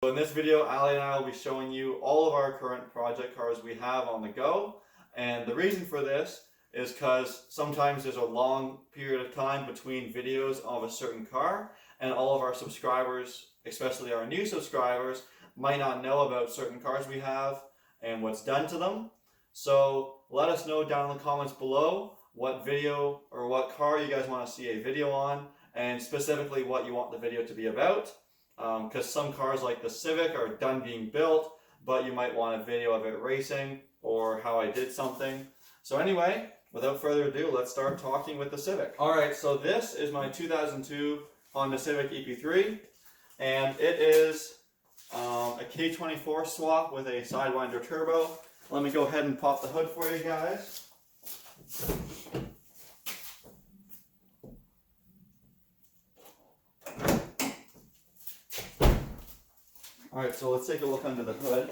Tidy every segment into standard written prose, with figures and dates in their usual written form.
So in this video, Ali and I will be showing you all of our current project cars we have on the go. And the reason for this is because sometimes there's a long period of time between videos of a certain car, and all of our subscribers, especially our new subscribers, might not know about certain cars we have and what's done to them. So let us know down in the comments below what video or what car you guys want to see a video on, and specifically what you want the video to be about. Because some cars like the Civic are done being built, but you might want a video of it racing or how I did something. So anyway, without further ado, let's start talking with the Civic. Alright, so this is my 2002 Honda Civic EP3, and it is a K24 swap with a Sidewinder turbo. Let me go ahead and pop the hood for you guys. Alright, so let's take a look under the hood.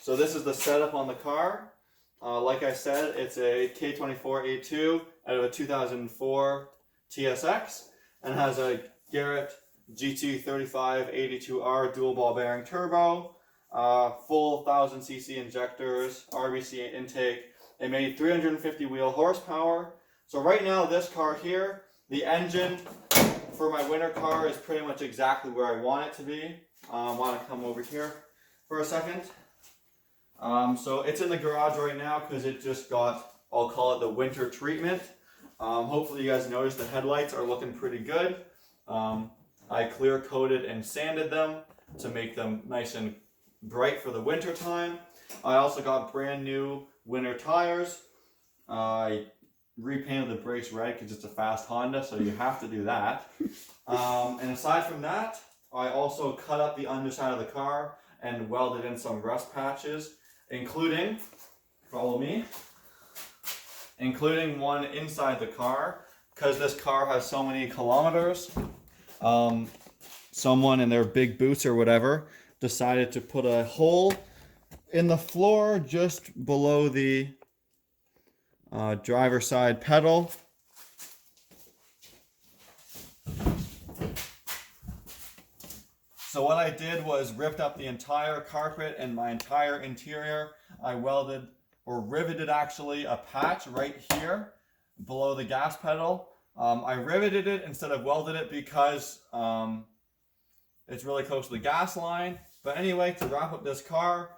So this is the setup on the car. Like I said, it's a K24A2 out of a 2004 TSX and has a Garrett GT3582R dual ball bearing turbo, full 1000cc injectors, RBC intake. It made 350 wheel horsepower. So right now this car here, the engine for my winter car is pretty much exactly where I want it to be. I want to come over here for a second. So it's in the garage right now because it just got, I'll call it the winter treatment. Hopefully you guys noticed the headlights are looking pretty good. I clear coated and sanded them to make them nice and bright for the winter time. I also got brand new winter tires. I repainted the brakes red because it's a fast Honda, so you have to do that. And aside from that, I also cut up the underside of the car and welded in some rust patches, including, follow me, including one inside the car, because this car has so many kilometers. Someone in their big boots or whatever decided to put a hole in the floor just below the driver's side pedal. So what I did was ripped up the entire carpet and my entire interior. I welded, or riveted actually, a patch right here below the gas pedal. I riveted it instead of welded it because it's really close to the gas line. But anyway, to wrap up this car,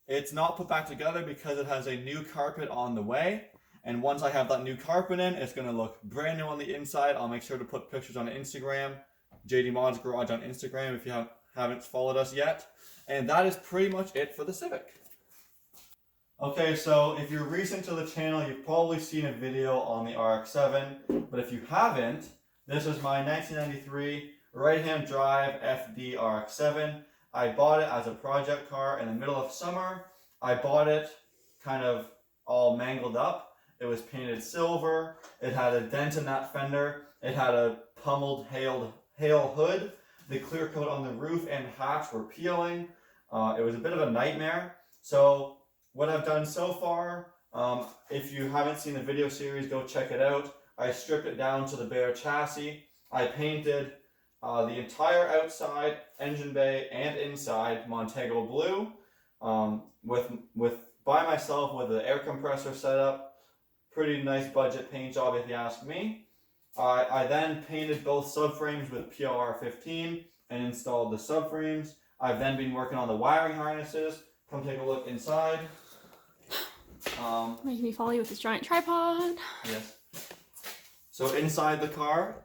it's not put back together because it has a new carpet on the way. And once I have that new carpet in, it's going to look brand new on the inside. I'll make sure to put pictures on Instagram, JD Mods Garage on Instagram if you haven't followed us yet. And that is pretty much it for the Civic. Okay, so if you're recent to the channel, you've probably seen a video on the RX-7. But if you haven't, this is my 1993 right-hand drive FD RX-7. I bought it as a project car in the middle of summer. I bought it kind of all mangled up. It was painted silver. It had a dent in that fender. It had a pummeled hail hood. The clear coat on the roof and hatch were peeling. It was a bit of a nightmare. So what I've done so far, if you haven't seen the video series, go check it out. I stripped it down to the bare chassis. I painted the entire outside, engine bay, and inside Montego blue by myself with the air compressor setup. Pretty nice budget paint job if you ask me. I then painted both subframes with PLR 15 and installed the subframes. I've then been working on the wiring harnesses. Come take a look inside. Making me follow you with this giant tripod. Yes. So inside the car,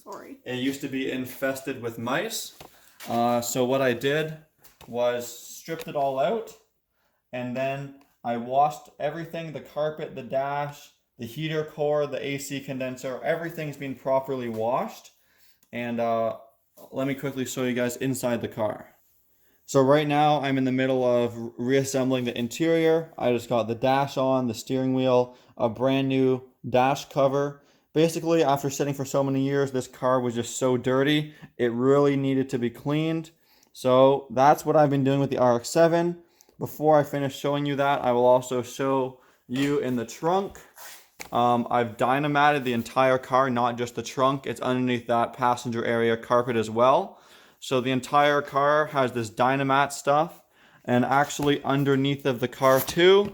sorry, it used to be infested with mice. So what I did was stripped it all out, and then I washed everything, the carpet, the dash, the heater core, the AC condenser, everything's been properly washed. And let me quickly show you guys inside the car. So right now I'm in the middle of reassembling the interior. I just got the dash on, the steering wheel, a brand new dash cover. Basically, after sitting for so many years, this car was just so dirty. It really needed to be cleaned. So that's what I've been doing with the RX-7. Before I finish showing you that, I will also show you in the trunk. I've dynamatted the entire car, not just the trunk. It's underneath that passenger area carpet as well. So the entire car has this Dynamat stuff, and actually underneath of the car too,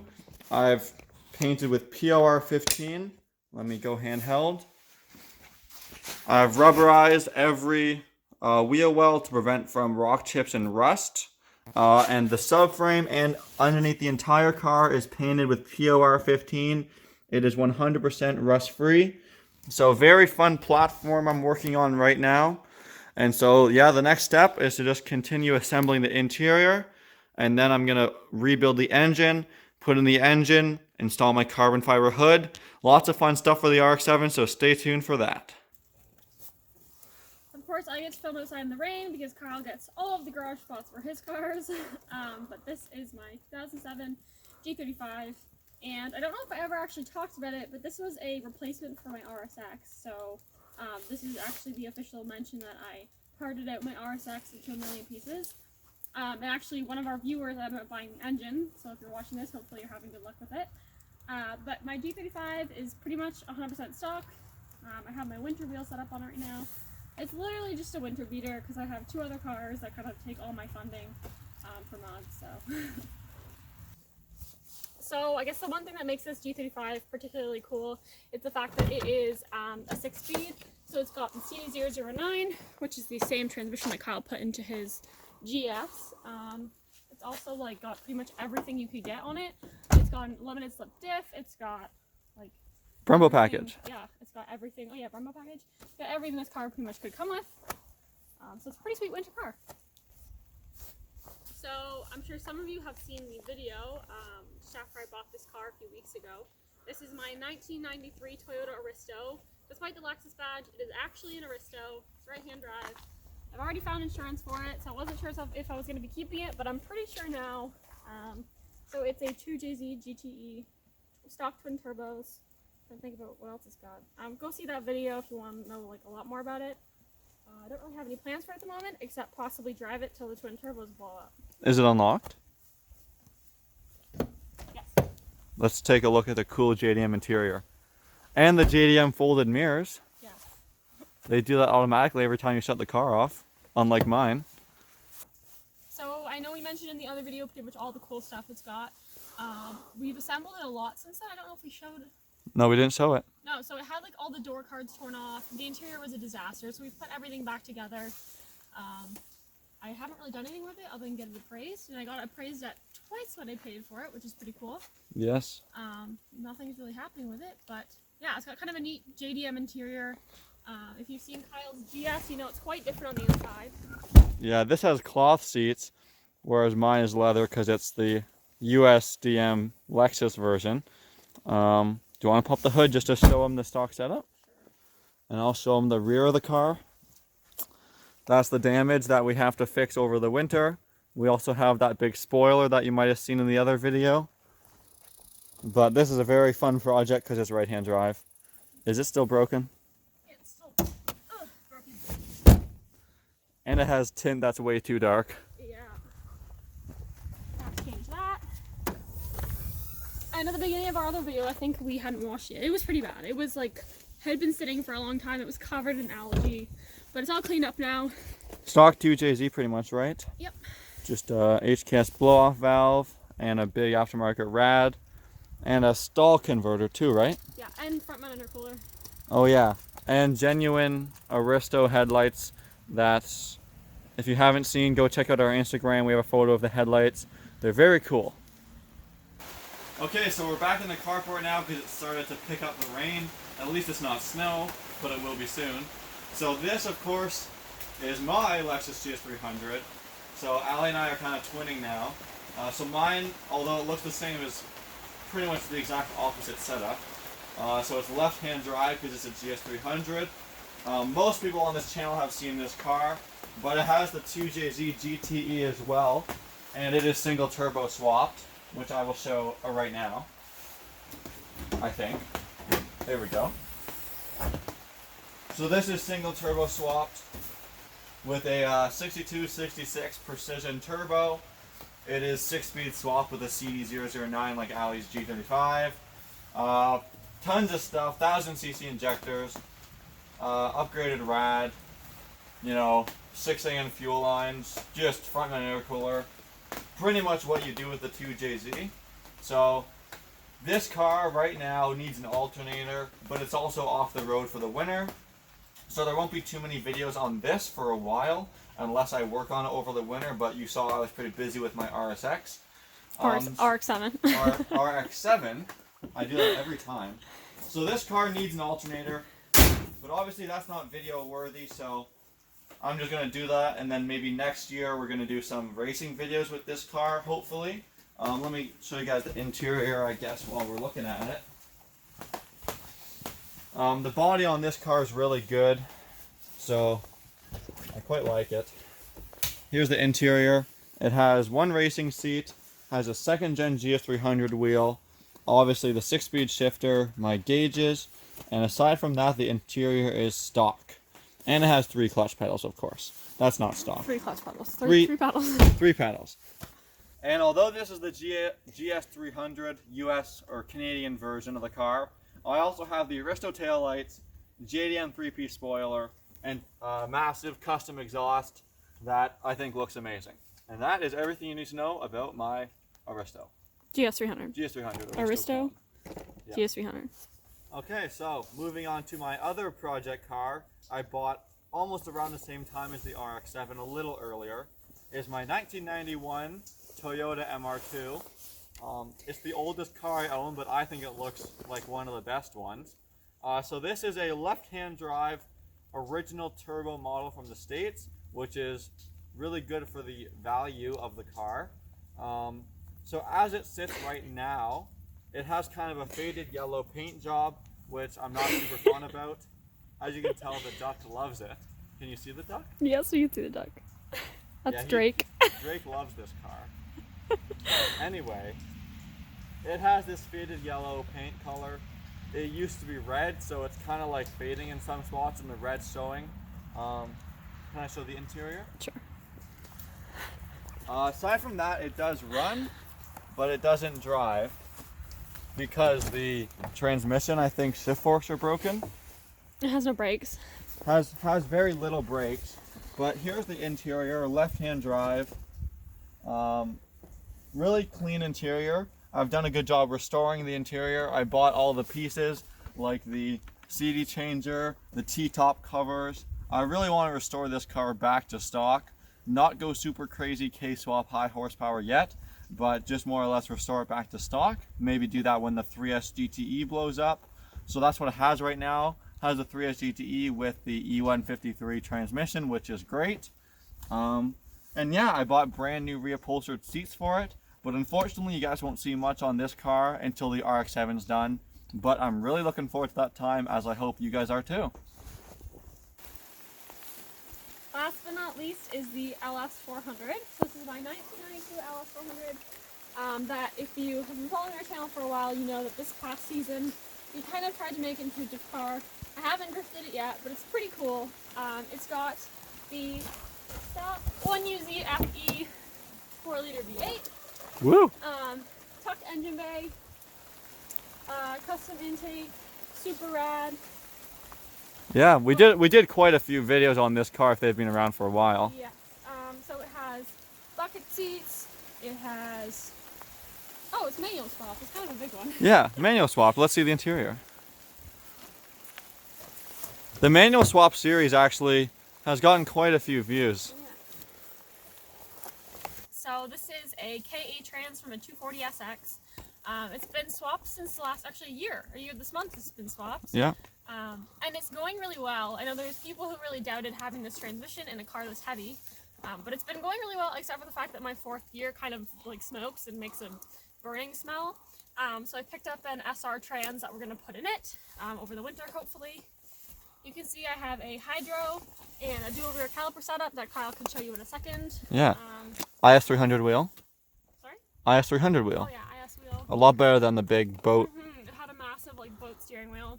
I've painted with POR 15. Let me go handheld. I've rubberized every wheel well to prevent from rock chips and rust. And the subframe and underneath the entire car is painted with POR 15. It is 100% rust free. So very fun platform I'm working on right now. And so yeah, the next step is to just continue assembling the interior. And then I'm going to rebuild the engine, put in the engine, install my carbon fiber hood. Lots of fun stuff for the RX-7, so stay tuned for that. Of course, I get to film outside in the rain because Kyle gets all of the garage spots for his cars. But this is my 2007 G35, and I don't know if I ever actually talked about it, but this was a replacement for my RSX. So this is actually the official mention that I parted out my RSX into a million pieces. And actually, one of our viewers ended up buying the engine, so if you're watching this, hopefully you're having good luck with it. But my G35 is pretty much 100% stock. I have my winter wheel set up on it right now. It's literally just a winter beater because I have two other cars that kind of take all my funding for mods. So I guess the one thing that makes this G35 particularly cool is the fact that it is a 6-speed. So it's got the CD009, which is the same transmission that Kyle put into his GS. It's also like got pretty much everything you could get on it. It's got a limited slip diff. It's got like Brembo package. Yeah, it's got everything. Oh yeah, Brembo package. It's got everything this car pretty much could come with. So it's a pretty sweet winter car. So I'm sure some of you have seen the video just after I bought this car a few weeks ago. This is my 1993 Toyota Aristo. Despite the Lexus badge, it is actually an Aristo. It's right-hand drive. I've already found insurance for it, so I wasn't sure if I was going to be keeping it, but I'm pretty sure now. So it's a 2JZ GTE, stock twin turbos. Trying to think about what else it's got. Go see that video if you want to know like a lot more about it. I don't really have any plans for it at the moment, except possibly drive it till the twin turbos blow up. Is it unlocked? Yes. Let's take a look at the cool JDM interior. And the JDM folded mirrors. Yeah. They do that automatically every time you shut the car off, unlike mine. So I know we mentioned in the other video pretty much all the cool stuff it's got. We've assembled it a lot since then. I don't know if we showed it. No, we didn't show it. No, so it had like all the door cards torn off. The interior was a disaster, so we've put everything back together. I haven't really done anything with it other than get it appraised, and I got it appraised at twice what I paid for it, which is pretty cool. Yes. Nothing's really happening with it, but yeah, it's got kind of a neat JDM interior. If you've seen Kyle's GS, you know it's quite different on the inside. Yeah, this has cloth seats, whereas mine is leather because it's the USDM Lexus version. Do you want to pop the hood just to show them the stock setup? And I'll show them the rear of the car. That's the damage that we have to fix over the winter. We also have that big spoiler that you might have seen in the other video. But this is a very fun project because it's right-hand drive. Is it still broken? It's still broken. And it has tint that's way too dark. Yeah. Have to change that. And at the beginning of our other video, I think we hadn't washed it. It was pretty bad. It was like, had been sitting for a long time. It was covered in algae. But it's all cleaned up now. Stock 2JZ pretty much, right? Yep. Just a HKS blow-off valve and a big aftermarket rad. And a stall converter too, right? Yeah, and front mount intercooler. Oh yeah, and genuine Aristo headlights. That's, if you haven't seen, go check out our Instagram. We have a photo of the headlights. They're very cool. Okay, so we're back in the carport now because it started to pick up the rain. At least it's not snow, but it will be soon. So this, of course, is my Lexus GS300. So Allie and I are kind of twinning now. So mine, although it looks the same, is pretty much the exact opposite setup. So it's left-hand drive because it's a GS300. Most people on this channel have seen this car, but it has the 2JZ GTE as well, and it is single turbo swapped, which I will show right now. I think. There we go. So this is single turbo swapped with a 6266 precision turbo. It is 6-speed swap with a CD009 like Allie's G35. Tons of stuff, 1000cc injectors, upgraded rad, you know, 6AN fuel lines, just front end intercooler. Pretty much what you do with the 2JZ. So this car right now needs an alternator, but it's also off the road for the winter. So there won't be too many videos on this for a while, unless I work on it over the winter, but you saw I was pretty busy with my RSX. RX-7. RX-7. I do that every time. So this car needs an alternator, but obviously that's not video worthy, so I'm just going to do that, and then maybe next year we're going to do some racing videos with this car, hopefully. Let me show you guys the interior, I guess, while we're looking at it. The body on this car is really good, so I quite like it. Here's the interior. It has one racing seat, has a second gen GS300 wheel, obviously the 6-speed shifter, my gauges, and aside from that, the interior is stock. And it has 3 clutch pedals, of course. That's not stock. 3 clutch pedals. Three 3 pedals. 3 pedals. And although this is the GS300 US or Canadian version of the car, I also have the Aristo taillights, JDM 3-piece spoiler, and massive custom exhaust that I think looks amazing. And that is everything you need to know about my Aristo. GS300. GS300. Aristo. Yeah. GS300. Okay, so moving on to my other project car, I bought almost around the same time as the RX-7, a little earlier, is my 1991 Toyota MR2. It's the oldest car I own, but I think it looks like one of the best ones. So this is a left-hand drive original turbo model from the States, which is really good for the value of the car. So as it sits right now, it has kind of a faded yellow paint job, which I'm not super fun about. As you can tell, the duck loves it. Can you see the duck? Yes, you can see the duck. That's Yeah, Drake. Drake loves this car. Anyway, it has this faded yellow paint color. It used to be red, so it's kind of like fading in some spots and the red's showing. Can I show the interior? Sure. Aside from that, it does run, but it doesn't drive because the transmission, I think, shift forks are broken. It has no brakes. Has very little brakes, but here's the interior, left-hand drive. Really clean interior. I've done a good job restoring the interior. I bought all the pieces, like the CD changer, the T-top covers. I really want to restore this car back to stock. Not go super crazy K-swap high horsepower yet, but just more or less restore it back to stock. Maybe do that when the 3S GTE blows up. So that's what it has right now. Has a 3S GTE with the E153 transmission, which is great. And yeah, I bought brand new reupholstered seats for it, but unfortunately you guys won't see much on this car until the RX-7's done. But I'm really looking forward to that time, as I hope you guys are too. Last but not least is the LS400. So this is my 1992 LS400. That if you have been following our channel for a while, you know that this past season we kind of tried to make it into a drift car. I haven't drifted it yet, but it's pretty cool. It's got the 1UZ FE 4-liter V8. Woo! Tucked engine bay, custom intake, super rad. Yeah, we did quite a few videos on this car if they've been around for a while. Yes. So it has bucket seats. It has. Oh, it's manual swap. It's kind of a big one. Yeah, manual swap. Let's see the interior. The manual swap series actually has gotten quite a few views. Yeah. So this is a KA trans from a 240SX. It's been swapped since the last, actually a year this month it's been swapped. Yeah. And it's going really well. I know there's people who really doubted having this transmission in a car this heavy, but it's been going really well, except for the fact that my 4th gear kind of like smokes and makes a burning smell. So I picked up an SR trans that we're going to put in it over the winter, hopefully. You can see I have a hydro and a dual rear caliper setup that Kyle can show you in a second. Yeah. IS300 wheel. Sorry? IS300 wheel. Oh yeah, IS wheel. A lot better than the big boat. It had a massive like boat steering wheel.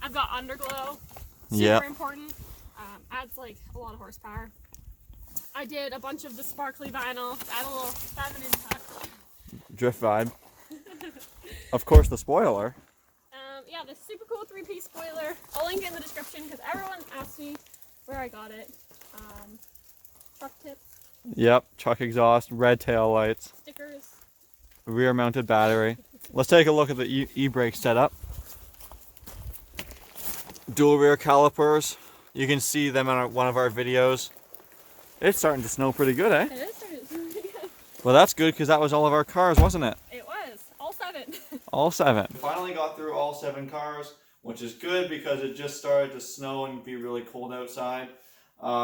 I've got underglow. Super Yep. important. Adds like a lot of horsepower. I did a bunch of the sparkly vinyl. Add a little feminine touch. Drift vibe. Of course, the spoiler. Yeah, this super cool 3-piece spoiler. I'll link it in the description because everyone asked me where I got it. truck tip, Yep, truck exhaust, red tail lights, stickers. rear mounted battery. Let's take a look at the e-brake setup. Dual rear calipers. You can see them in one of our videos. It's starting to snow pretty good, eh? It is starting to really good. Well, that's good because that was all of our cars, wasn't it? It was. All 7. All 7. Finally got through all 7 cars, which is good because it just started to snow and be really cold outside.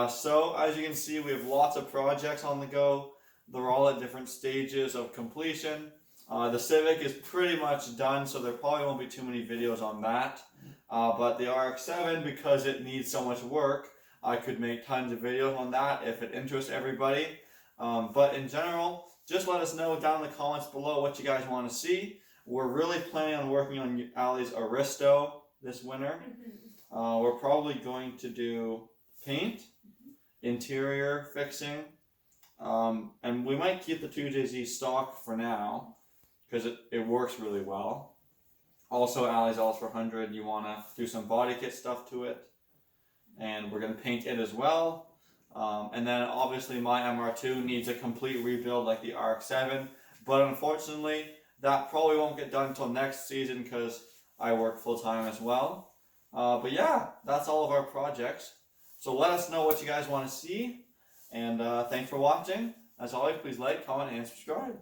So as you can see, we have lots of projects on the go. They're all at different stages of completion. The Civic is pretty much done, so there probably won't be too many videos on that. But the RX-7, because it needs so much work, I could make tons of videos on that if it interests everybody. But in general, just let us know down in the comments below what you guys want to see. We're really planning on working on Allie's Aristo this winter. We're probably going to do paint, interior fixing, and we might keep the 2JZ stock for now because it works really well. Also, Allie's LS400, you want to do some body kit stuff to it, and we're going to paint it as well. And then obviously my MR2 needs a complete rebuild like the RX-7, but unfortunately that probably won't get done until next season because I work full-time as well. But yeah, that's all of our projects. So let us know what you guys want to see, and thanks for watching. As always, please like, comment, and subscribe.